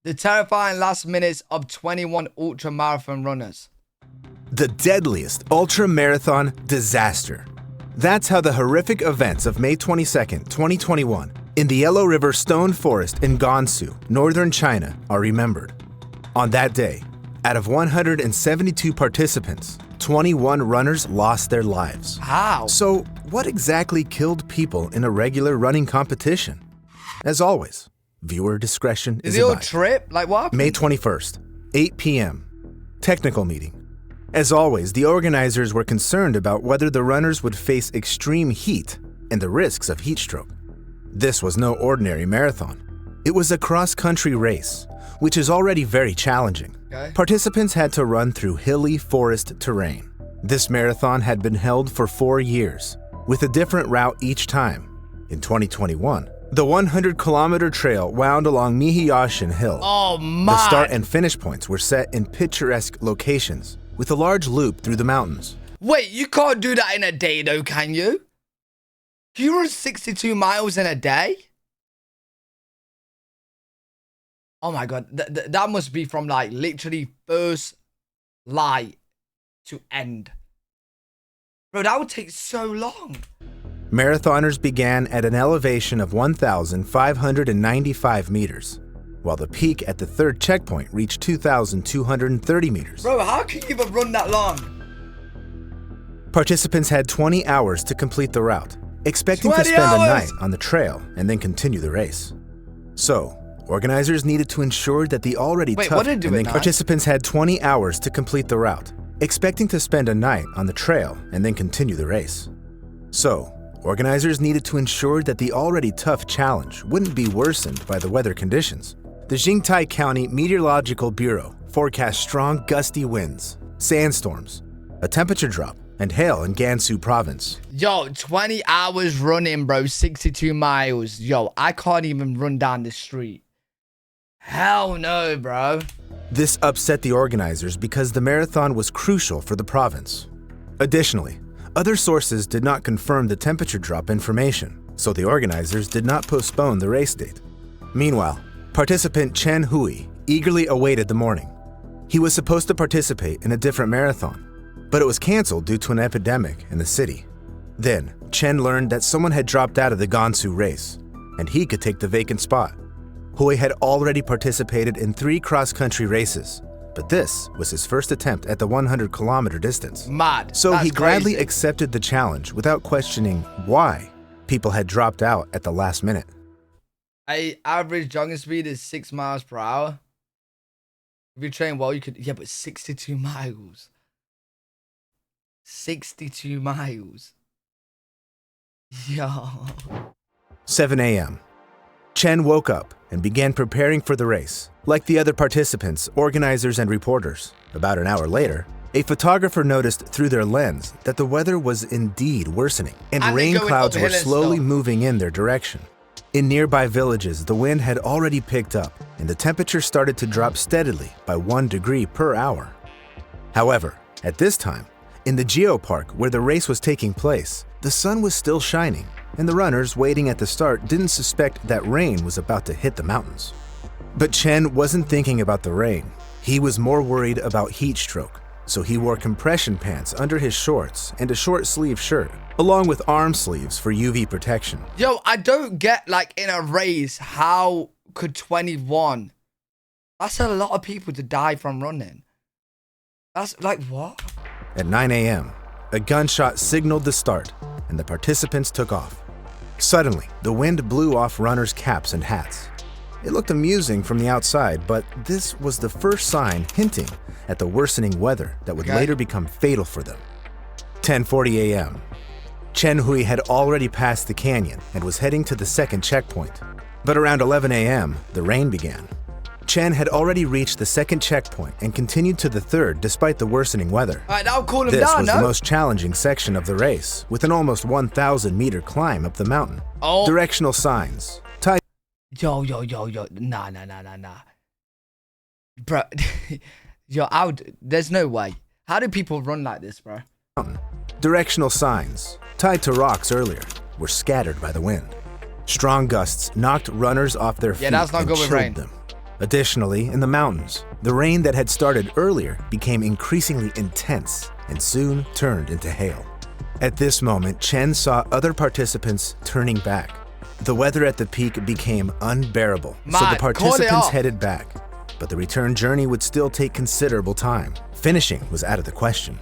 The terrifying last minutes of 21 ultramarathon runners. The deadliest ultramarathon disaster. That's how the horrific events of May 22nd, 2021, in the Yellow River Stone Forest in Gansu, northern China, are remembered. On that day, out of 172 participants, 21 runners lost their lives. How? So, what exactly killed people in a regular running competition? As always, viewer discretion is the old advised. trip? Like what? May 21st, 8 p.m. Technical meeting. As always, the organizers were concerned about whether the runners would face extreme heat and the risks of heat stroke. This was no ordinary marathon. It was a cross-country race, which is already very challenging. Okay. Participants had to run through hilly forest terrain. This marathon had been held for 4 years, with a different route each time. In 2021, the 100-kilometer trail wound along Mihiyashin Hill. Oh my! The start and finish points were set in picturesque locations, with a large loop through the mountains. Wait, you can't do that in a day though, can you? Can you run 62 miles in a day? Oh my god, that must be from like literally first light to end. Bro, that would take so long. Marathoners began at an elevation of 1,595 meters, while the peak at the third checkpoint reached 2,230 meters. Bro, how can you even run that long? Participants had 20 hours to complete the route, expecting to spend a night on the trail and then continue the race. So, organizers needed to ensure that the already tough participants had 20 hours to complete the route, expecting to spend a night on the trail and then continue the race. So, organizers needed to ensure that the already tough challenge wouldn't be worsened by the weather conditions. The Jingtai County Meteorological Bureau forecast strong gusty winds, sandstorms, a temperature drop, and hail in Gansu province. Yo, 20 hours running, bro, 62 miles. Yo, I can't even run down the street. Hell no, bro. This upset the organizers because the marathon was crucial for the province. Additionally, other sources did not confirm the temperature drop information, so the organizers did not postpone the race date. Meanwhile, participant Chen Hui eagerly awaited the morning. He was supposed to participate in a different marathon, but it was canceled due to an epidemic in the city. Then, Chen learned that someone had dropped out of the Gansu race, and he could take the vacant spot. Hui had already participated in 3 cross-country races, but this was his first attempt at the 100-kilometer distance. Mad. So That's he gladly crazy. accepted the challenge without questioning why people had dropped out at the last minute. Average jogging speed is 6 miles per hour. If you train well, you could... Yeah, but 62 miles. 62 miles. Yo. 7 a.m. Chen woke up and began preparing for the race. Like the other participants, organizers, and reporters, about an hour later, a photographer noticed through their lens that the weather was indeed worsening, and rain clouds were slowly moving in their direction. In nearby villages, the wind had already picked up, and the temperature started to drop steadily by 1 degree per hour. However, at this time, in the geopark where the race was taking place, the sun was still shining, and the runners waiting at the start didn't suspect that rain was about to hit the mountains. But Chen wasn't thinking about the rain. He was more worried about heat stroke, so he wore compression pants under his shorts and a short-sleeve shirt, along with arm sleeves for UV protection. Yo, I don't get, like, in a race, how could 21... That's a lot of people to die from running. That's, like, what? At 9 a.m., a gunshot signaled the start, and the participants took off. Suddenly, the wind blew off runners' caps and hats. It looked amusing from the outside, but this was the first sign hinting at the worsening weather that would later become fatal for them. 10:40 a.m. Chen Hui had already passed the canyon and was heading to the second checkpoint. But around 11 a.m., the rain began. Chen had already reached the second checkpoint and continued to the third despite the worsening weather. All right, now cool him this down, was the most challenging section of the race, with an almost 1,000-meter climb up the mountain. Oh. Directional signs. Tied. Yo. Nah. Bro, yo, there's no way. How do people run like this, bro? Directional signs, tied to rocks earlier, were scattered by the wind. Strong gusts knocked runners off their feet that's not and good with chilled rain. them. Additionally, in the mountains, the rain that had started earlier became increasingly intense and soon turned into hail. At this moment, Chen saw other participants turning back. The weather at the peak became unbearable, so the participants headed back. But the return journey would still take considerable time. Finishing was out of the question.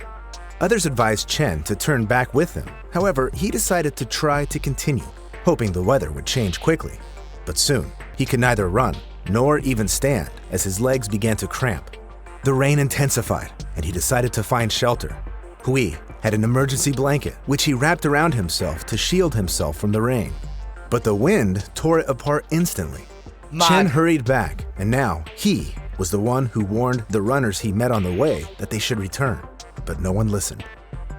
Others advised Chen to turn back with them. However, he decided to try to continue, hoping the weather would change quickly. But soon, he could neither run nor even stand as his legs began to cramp. The rain intensified, and he decided to find shelter. Hui had an emergency blanket, which he wrapped around himself to shield himself from the rain. But the wind tore it apart instantly. Chen hurried back, and now he was the one who warned the runners he met on the way that they should return, but no one listened.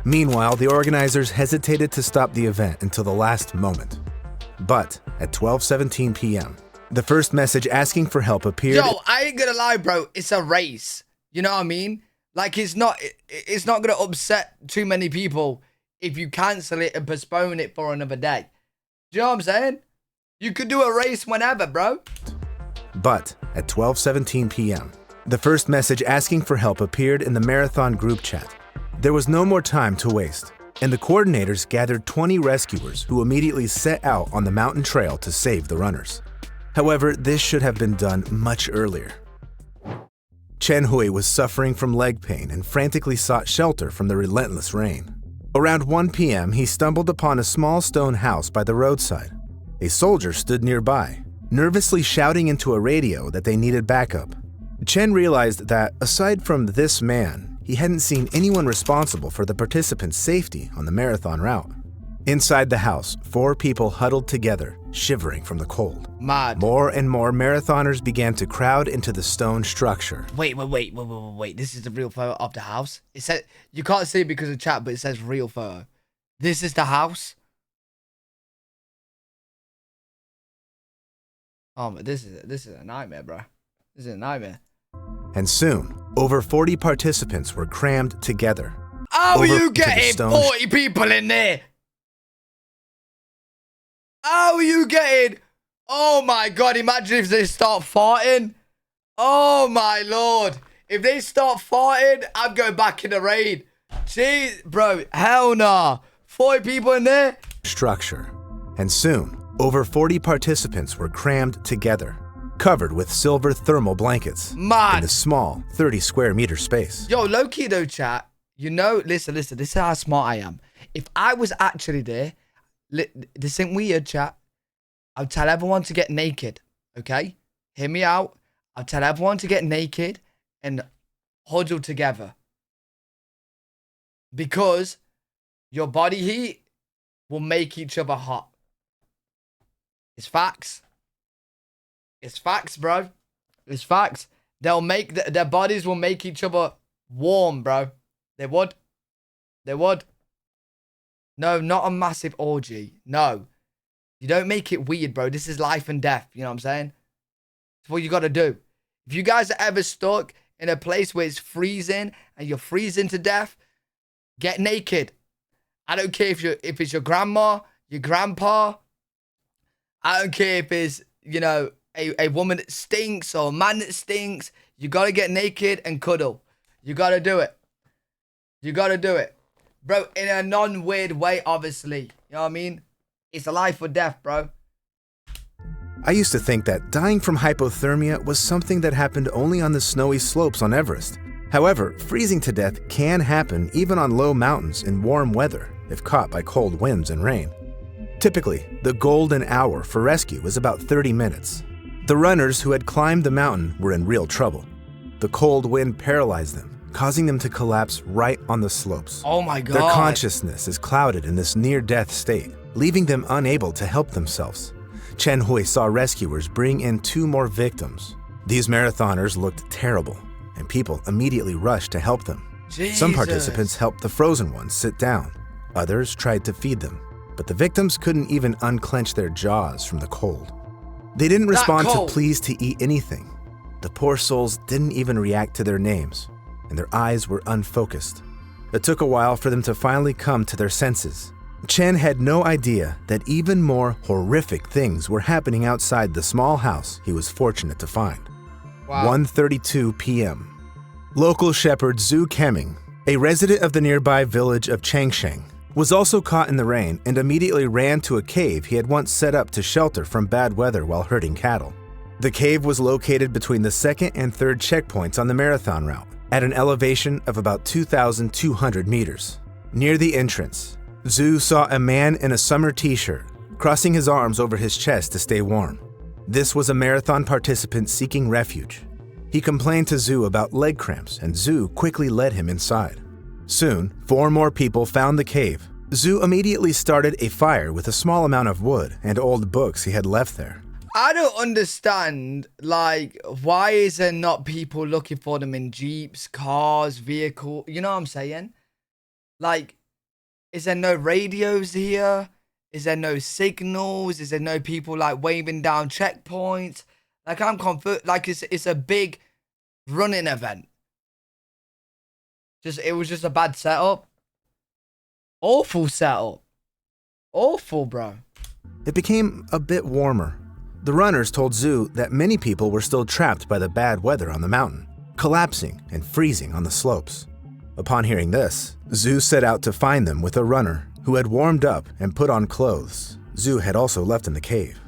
Meanwhile, the organizers hesitated to stop the event until the last moment. But at 12:17 p.m., the first message asking for help appeared. Yo, I ain't gonna lie, bro. It's a race. You know what I mean? Like, it's not gonna upset too many people if you cancel it and postpone it for another day. Do you know what I'm saying? You could do a race whenever, bro. But at 12:17 p.m., the first message asking for help appeared in the marathon group chat. There was no more time to waste, and the coordinators gathered 20 rescuers who immediately set out on the mountain trail to save the runners. However, this should have been done much earlier. Chen Hui was suffering from leg pain and frantically sought shelter from the relentless rain. Around 1 p.m., he stumbled upon a small stone house by the roadside. A soldier stood nearby, nervously shouting into a radio that they needed backup. Chen realized that, aside from this man, he hadn't seen anyone responsible for the participants' safety on the marathon route. Inside the house, 4 people huddled together, shivering from the cold. Mad. More and more marathoners began to crowd into the stone structure. Wait. This is the real photo of the house. It said, you can't see it because of chat, but it says real photo. This is the house. Oh, this is a nightmare, bro. This is a nightmare. And soon, over 40 participants were crammed together. How are you getting 40 people in there? How are you getting... Oh my God, imagine if they start farting. Oh my Lord. If they start farting, I'm going back in the raid. Jeez, bro, hell nah. 40 people in there? Structure. And soon, over 40 participants were crammed together, covered with silver thermal blankets in a small 30 square meter space. Yo, low-key though, chat. You know, listen, this is how smart I am. If I was actually there, this ain't weird, chat. I'll tell everyone to get naked, okay? Hear me out. I'll tell everyone to get naked and huddle together. Because your body heat will make each other hot. It's facts. It's facts, bro. It's facts. They'll make their bodies will make each other warm, bro. They would. They would. No, not a massive orgy. No. You don't make it weird, bro. This is life and death. You know what I'm saying? It's what you got to do. If you guys are ever stuck in a place where it's freezing and you're freezing to death, get naked. I don't care if it's your grandma, your grandpa. I don't care if it's, you know, a woman that stinks or a man that stinks. You got to get naked and cuddle. You got to do it. You got to do it. Bro, in a non-weird way, obviously. You know what I mean? It's a life or death, bro. I used to think that dying from hypothermia was something that happened only on the snowy slopes on Everest. However, freezing to death can happen even on low mountains in warm weather if caught by cold winds and rain. Typically, the golden hour for rescue was about 30 minutes. The runners who had climbed the mountain were in real trouble. The cold wind paralyzed them, causing them to collapse right on the slopes. Oh my God. Their consciousness is clouded in this near-death state, leaving them unable to help themselves. Chen Hui saw rescuers bring in 2 more victims. These marathoners looked terrible, and people immediately rushed to help them. Jesus. Some participants helped the frozen ones sit down. Others tried to feed them, but the victims couldn't even unclench their jaws from the cold. They didn't respond to pleas to eat anything. The poor souls didn't even react to their names, and their eyes were unfocused. It took a while for them to finally come to their senses. Chen had no idea that even more horrific things were happening outside the small house he was fortunate to find. Wow. 1:32 p.m. Local shepherd Zhu Kemming, a resident of the nearby village of Changsheng, was also caught in the rain and immediately ran to a cave he had once set up to shelter from bad weather while herding cattle. The cave was located between the second and third checkpoints on the marathon route, at an elevation of about 2,200 meters. Near the entrance, Zhu saw a man in a summer t-shirt, crossing his arms over his chest to stay warm. This was a marathon participant seeking refuge. He complained to Zhu about leg cramps, and Zhu quickly led him inside. Soon, 4 more people found the cave. Zhu immediately started a fire with a small amount of wood and old books he had left there. I don't understand, like, why is there not people looking for them in jeeps, cars, vehicle? You know what I'm saying? Like, is there no radios here? Is there no signals? Is there no people, like, waving down checkpoints? Like, I'm confused. Like, it's a big running event. It was just a bad setup. Awful setup. Awful, bro. It became a bit warmer. The runners told Zhu that many people were still trapped by the bad weather on the mountain, collapsing and freezing on the slopes. Upon hearing this, Zhu set out to find them with a runner who had warmed up and put on clothes Zhu had also left in the cave.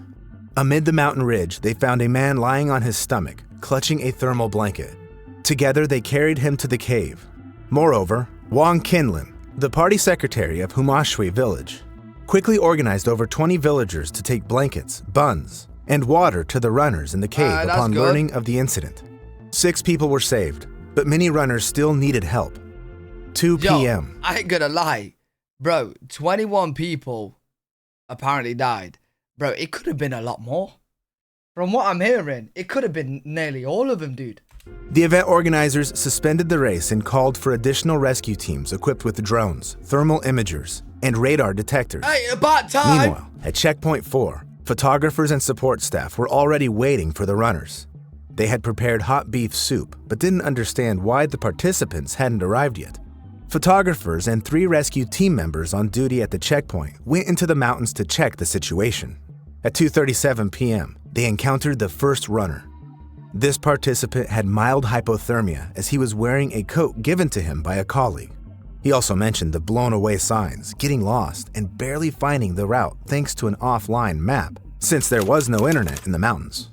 Amid the mountain ridge, they found a man lying on his stomach, clutching a thermal blanket. Together, they carried him to the cave. Moreover, Wang Qinlin, the party secretary of Humashui village, quickly organized over 20 villagers to take blankets, buns, and water to the runners in the cave upon learning of the incident. 6 people were saved, but many runners still needed help. 2 p.m. I ain't gonna lie. Bro, 21 people apparently died. Bro, it could have been a lot more. From what I'm hearing, it could have been nearly all of them, dude. The event organizers suspended the race and called for additional rescue teams equipped with drones, thermal imagers, and radar detectors. Hey, about time! Meanwhile, at checkpoint 4, photographers and support staff were already waiting for the runners. They had prepared hot beef soup, but didn't understand why the participants hadn't arrived yet. Photographers and 3 rescue team members on duty at the checkpoint went into the mountains to check the situation. At 2:37 p.m., they encountered the first runner. This participant had mild hypothermia as he was wearing a coat given to him by a colleague. He also mentioned the blown away signs, getting lost, and barely finding the route thanks to an offline map, since there was no internet in the mountains.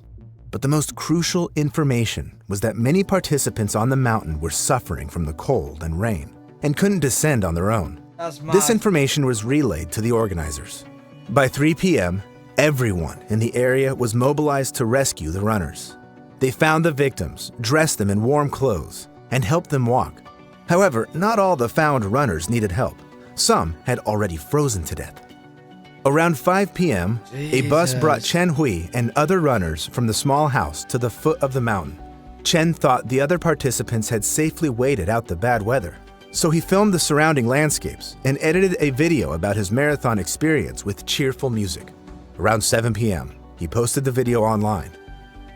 But the most crucial information was that many participants on the mountain were suffering from the cold and rain and couldn't descend on their own. This information was relayed to the organizers. By 3 p.m., everyone in the area was mobilized to rescue the runners. They found the victims, dressed them in warm clothes, and helped them walk. However, not all the found runners needed help. Some had already frozen to death. Around 5 p.m., a bus brought Chen Hui and other runners from the small house to the foot of the mountain. Chen thought the other participants had safely waited out the bad weather, so he filmed the surrounding landscapes and edited a video about his marathon experience with cheerful music. Around 7 p.m., he posted the video online.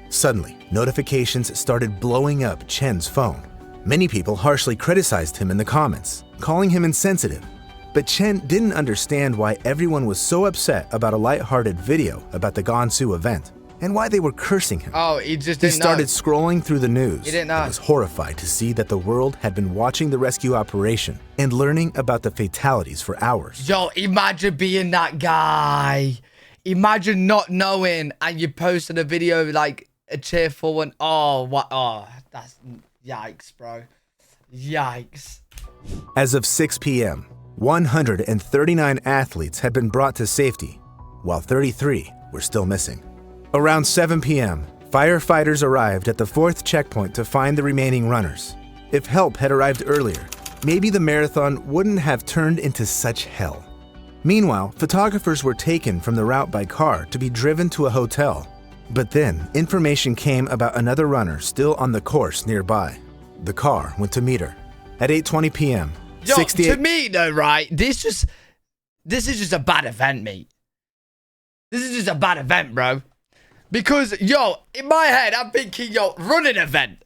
Suddenly, notifications started blowing up Chen's phone. Many people harshly criticized him in the comments, calling him insensitive. But Chen didn't understand why everyone was so upset about a lighthearted video about the Gansu event and why they were cursing him. Oh, he just didn't He started know. scrolling through the news He didn't know. and was horrified to see that the world had been watching the rescue operation and learning about the fatalities for hours. Yo, imagine being that guy. Imagine not knowing and you posted a video like a cheerful one. Oh, what? Oh, that's yikes, bro. Yikes. As of 6 p.m., 139 athletes had been brought to safety, while 33 were still missing. Around 7 p.m., firefighters arrived at the 4th checkpoint to find the remaining runners. If help had arrived earlier, maybe the marathon wouldn't have turned into such hell. Meanwhile, photographers were taken from the route by car to be driven to a hotel. But then, information came about another runner still on the course nearby. The car went to meet her. At 8:20 p.m., Yo, 68... to me though, right? This is just a bad event, mate. This is just a bad event, bro. Because, yo, in my head, I'm thinking, yo, running event.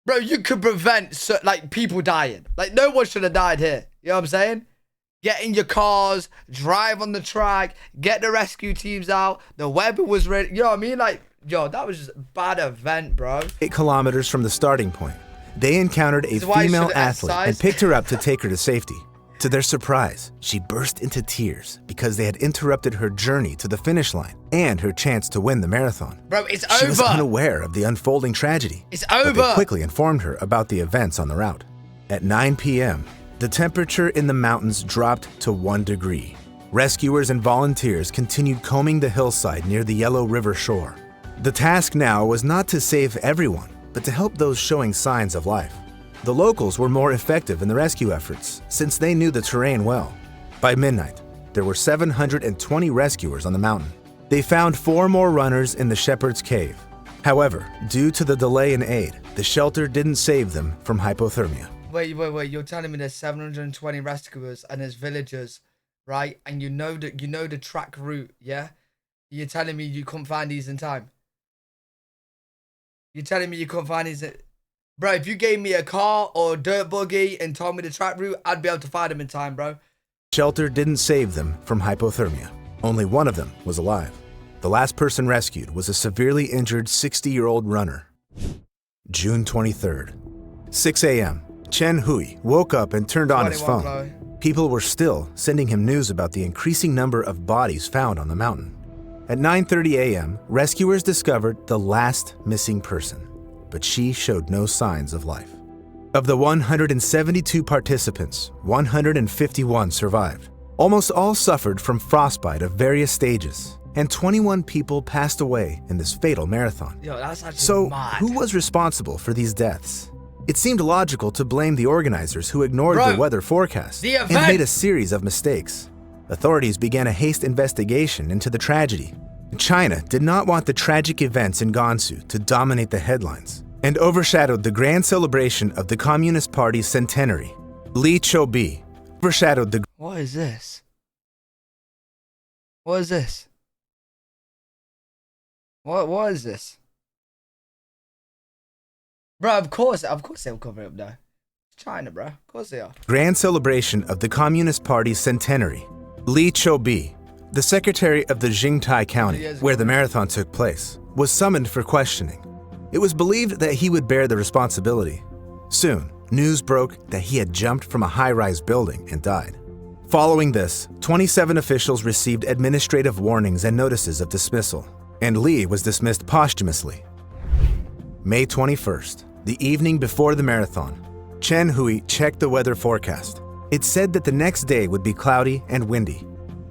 Bro, you could prevent, like, people dying. Like, no one should have died here. You know what I'm saying? Get in your cars, drive on the track, get the rescue teams out. The weather was ready. You know what I mean? Like, Yo, that was just a bad event, bro. 8 kilometers from the starting point, they encountered a This is why you female should've athlete and exercised. picked her up to take her to safety. To their surprise, she burst into tears because they had interrupted her journey to the finish line and her chance to win the marathon. Bro, it's She was over. unaware of the unfolding tragedy. It's But they over. quickly informed her about the events on the route. At 9 p.m., the temperature in the mountains dropped to 1 degree. Rescuers and volunteers continued combing the hillside near the Yellow River shore. The task now was not to save everyone, but to help those showing signs of life. The locals were more effective in the rescue efforts since they knew the terrain well. By midnight, there were 720 rescuers on the mountain. They found 4 more runners in the Shepherd's Cave. However, due to the delay in aid, the shelter didn't save them from hypothermia. Wait. You're telling me there's 720 rescuers and there's villagers, right? And you know the track route, yeah? You're telling me you couldn't find these in time? You're telling me you couldn't find these Bro, if you gave me a car or a dirt buggy and told me the track route, I'd be able to find them in time, bro. Shelter didn't save them from hypothermia. Only one of them was alive. The last person rescued was a severely injured 60-year-old runner. June 23rd, 6 a.m. Chen Hui woke up and turned on his 21, phone. bro. People were still sending him news about the increasing number of bodies found on the mountain. At 9:30 a.m., rescuers discovered the last missing person, but she showed no signs of life. Of the 172 participants, 151 survived. Almost all suffered from frostbite of various stages, and 21 people passed away in this fatal marathon. Yo, that's actually So, mad. who was responsible for these deaths? It seemed logical to blame the organizers who ignored Bro, the weather forecast the and event- made a series of mistakes. Authorities began a haste investigation into the tragedy. China did not want the tragic events in Gansu to dominate the headlines and overshadowed the grand celebration of the Communist Party's centenary. Li Choubi overshadowed the What is this? What is this? What is this? Bro, of course they'll cover it up though. It's China, bro. Of course they are. grand celebration of the Communist Party's centenary. Li Choubi, the secretary of the Jingtai County, Years where ago. the marathon took place, was summoned for questioning. It was believed that he would bear the responsibility. Soon, news broke that he had jumped from a high-rise building and died. Following this, 27 officials received administrative warnings and notices of dismissal, and Li was dismissed posthumously. May 21st, the evening before the marathon, Chen Hui checked the weather forecast. It said that the next day would be cloudy and windy.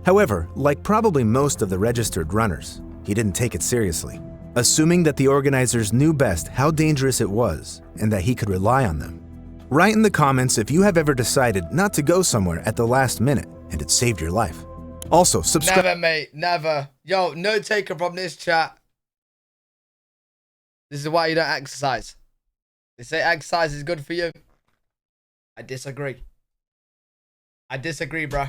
However, like probably most of the registered runners, he didn't take it seriously, assuming that the organizers knew best how dangerous it was and that he could rely on them. Write in the comments if you have ever decided not to go somewhere at the last minute and it saved your life. Also, subscribe. Never, mate. Never. Yo, no taker from this chat. This is why you don't exercise. They say exercise is good for you. I disagree. I disagree, bro.